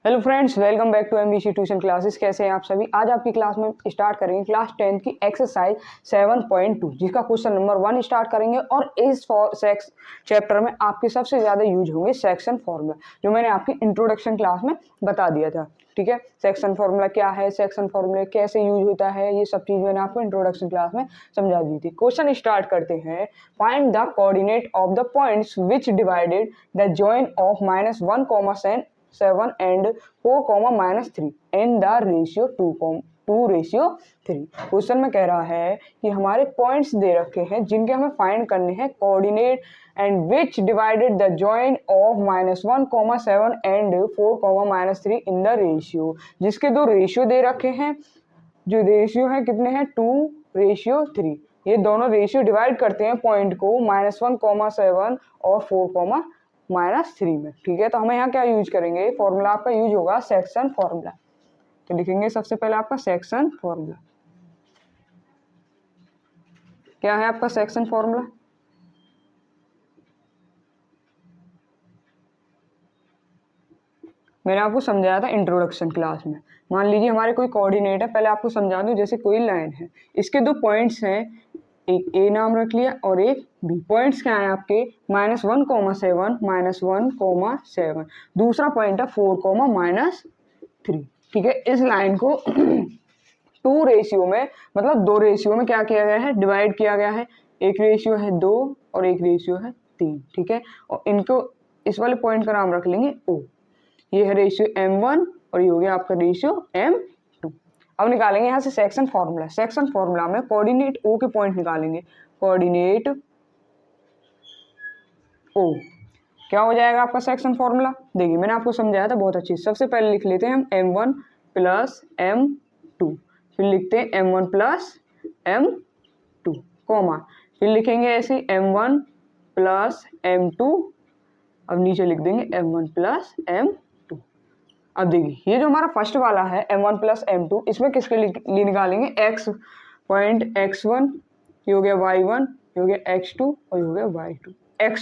Hello friends, welcome back to MBC tuition classes. कैसे हैं आप सभी। आज आपकी क्लास में स्टार्ट करेंगे क्लास 10 की एक्सरसाइज 7.2 जिसका क्वेश्चन नंबर 1 स्टार्ट करेंगे। और इस चैप्टर में आपके सबसे ज़्यादा यूज होंगे सेक्शन फॉर्मूला, जो मैंने आपकी इंट्रोडक्शन क्लास में बता दिया था। ठीक है, सेक्शन फॉर्मूला क्या है, सेक्शन फॉर्मूला कैसे यूज होता है, ये सब चीज़ मैंने आपको इंट्रोडक्शन क्लास में समझा दी थी। क्वेश्चन स्टार्ट करते हैं। Find the coordinate of the points which divided the join of -1, 7 and 4, -3 in the ratio 2:3। Question में कह रहा है कि हमारे पॉइंट्स दे रखे हैं जिनके हमें फाइंड करने हैं coordinate and which divided the join of -1, 7 and 4, -3 in the ratio. जिसके दो रेशियो दे रखे हैं, जो रेशियो है कितने हैं 2:3। ये दोनों रेशियो डिवाइड करते हैं पॉइंट को -1, 7 और 4, -3 में। ठीक है, तो हमें यहाँ क्या यूज करेंगे, फॉर्मूला आपका यूज होगा सेक्शन फॉर्मूला। तो लिखेंगे सबसे पहले आपका सेक्शन फॉर्मूला। क्या है आपका सेक्शन फॉर्मूला? मैंने आपको समझाया था इंट्रोडक्शन क्लास में। मान लीजिए हमारे कोई कोऑर्डिनेट है, पहले आपको समझा दूं। जैसे कोई लाइन है, इसके दो पॉइंट्स हैं, एक ए नाम रख लिया और एक बी। पॉइंट्स क्या है आपके -1, 7 -1, 7। दूसरा पॉइंट है 4, -3। ठीक है, इस लाइन को टू रेशियो में, मतलब दो रेशियो में क्या किया गया है, डिवाइड किया गया है। एक रेशियो है 2 और एक रेशियो है 3। ठीक है, और इनको इस वाले पॉइंट का नाम रख लेंगे ओ। ये है रेशियो M1 और ये हो गया आपका रेशियो M2। अब निकालेंगे यहाँ से सेक्शन फॉर्मूला। सेक्शन फॉर्मूला में कोऑर्डिनेट O के पॉइंट निकालेंगे। कोऑर्डिनेट O क्या हो जाएगा आपका सेक्शन फॉर्मूला? देखिए मैंने आपको समझाया था बहुत अच्छी। सबसे पहले लिख लेते हैं हम M1 + M2, फिर लिखते हैं M1 + M2 कॉमा, फिर लिखेंगे ऐसे M1 + M2। अब नीचे लिख देंगे M1 + M2। अब देखिए ये जो हमारा फर्स्ट वाला है M1 + M2, इसमें किसके लिए निकालेंगे, x पॉइंट x1, ये हो गया y1, ये हो गया x2 और ये हो गया y2। x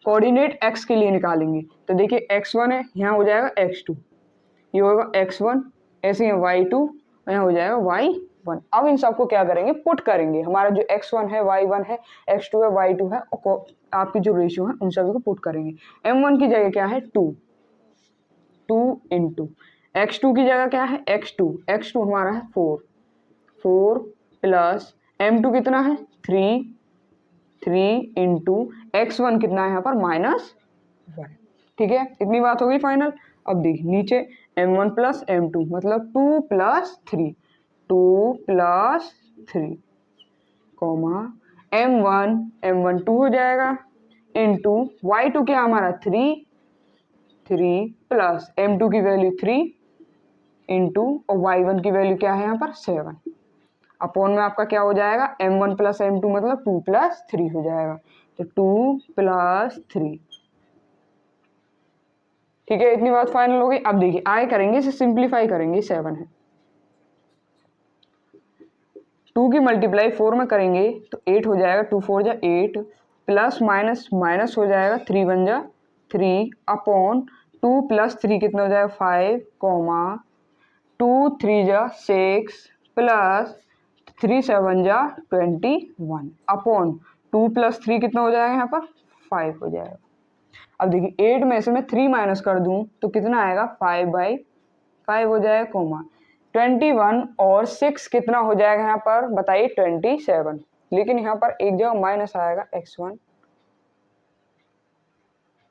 कोऑर्डिनेट x के लिए निकालेंगे। तो देखिए x1 है, यहाँ हो जाएगा x2, ये होगा x1, ऐसे ही y2 और यहाँ हो जाएगा y1। अब इन सबको क्या करेंगे, पुट करेंगे। हमारा जो x1 है, y1 है, x2 है, y2 है, और आपकी जो रेशियो है उन सभी को पुट करेंगे। M1 की जगह क्या है 2 इंटू, x2 की जगह क्या है x2 हमारा है 4 प्लस M2 कितना है 3 इंटू x1 कितना है यहाँ पर -1। ठीक है, इतनी बात हो गई फाइनल। अब देखिए नीचे M1 + M2 मतलब 2 + 3 कॉमा M1 2 हो जाएगा इंटू y2 क्या हमारा 3 प्लस M2 की वैल्यू 3 इंटू और y1 की वैल्यू क्या है यहाँ पर 7 अपॉन में आपका क्या हो जाएगा M1 + M2 मतलब 2 + 3 हो जाएगा। तो 2 + 3। ठीक है, इतनी बात फाइनल हो गई। अब देखिए आगे करेंगे, इसे सिंप्लीफाई करेंगे। 7 है, 2 की मल्टीप्लाई 4 में करेंगे तो 8 हो जाएगा। 2 4 जा 8 प्लस माइनस माइनस हो जाएगा 3 1 जा 3 अपॉन 2 + 3 कितना हो जाएगा 5 कॉमा 2 3 जा 6 प्लस 3 7 जा 21 अपॉन 2 + 3 कितना हो जाएगा यहाँ पर 5 हो जाएगा। अब देखिए 8 में से मैं 3 माइनस कर दूं तो कितना आएगा 5/5 हो जाएगा कॉमा 21 और 6 कितना हो जाएगा यहाँ पर बताइए 27। लेकिन यहाँ पर एक जगह माइनस आएगा x1,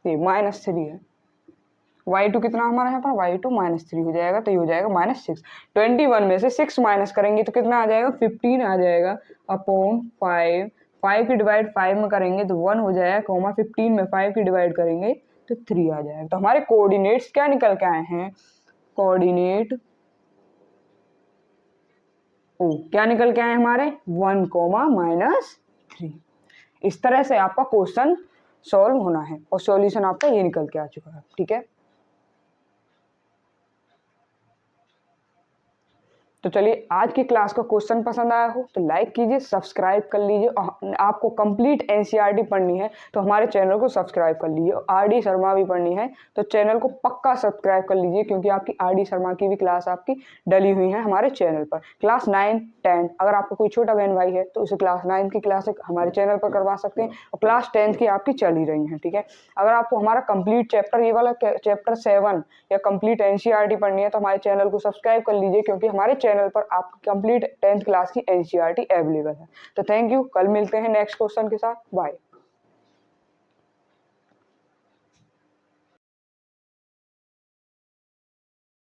ये -3 है। y2 कितना हमारा यहाँ पर y2 -3 हो जाएगा, तो ये हो जाएगा -6। 21 में से 6 माइनस करेंगे तो कितना आ जाएगा 15 आ जाएगा अपॉन 5। 5 की डिवाइड 5 में करेंगे तो 1 हो जाएगा कॉमा 15 में 5 की डिवाइड करेंगे तो 3 आ जाएगा। तो हमारे कोऑर्डिनेट्स क्या निकल के आए हैं, कोऑर्डिनेट ओ क्या निकल के आए हमारे 1, -3। इस तरह से आपका क्वेश्चन सॉल्व होना है और सॉल्यूशन आपका ये निकल के आ चुका है। ठीक है, तो चलिए, आज की क्लास का क्वेश्चन पसंद आया हो तो लाइक कीजिए, सब्सक्राइब कर लीजिए। और आपको कंप्लीट एनसीईआरटी पढ़नी है तो हमारे चैनल को सब्सक्राइब कर लीजिए। आरडी शर्मा भी पढ़नी है तो चैनल को पक्का सब्सक्राइब कर लीजिए, क्योंकि आपकी आरडी शर्मा की भी क्लास आपकी डली हुई है हमारे चैनल पर। क्लास 9, 10, अगर आपका कोई छोटा बहन भाई है तो उसे क्लास 9 की क्लास हमारे चैनल पर करवा सकते हैं, और क्लास 10 की आपकी चल ही रही है। ठीक है, अगर आपको हमारा कंप्लीट चैप्टर, ये वाला चैप्टर 7 या कंप्लीट एनसीईआरटी पढ़नी है तो हमारे चैनल को सब्सक्राइब कर लीजिए, क्योंकि हमारे चैनल पर आपकी कंप्लीट 10th क्लास की एनसीईआरटी अवेलेबल है। तो थैंक यू, कल मिलते हैं नेक्स्ट क्वेश्चन के साथ। बाय।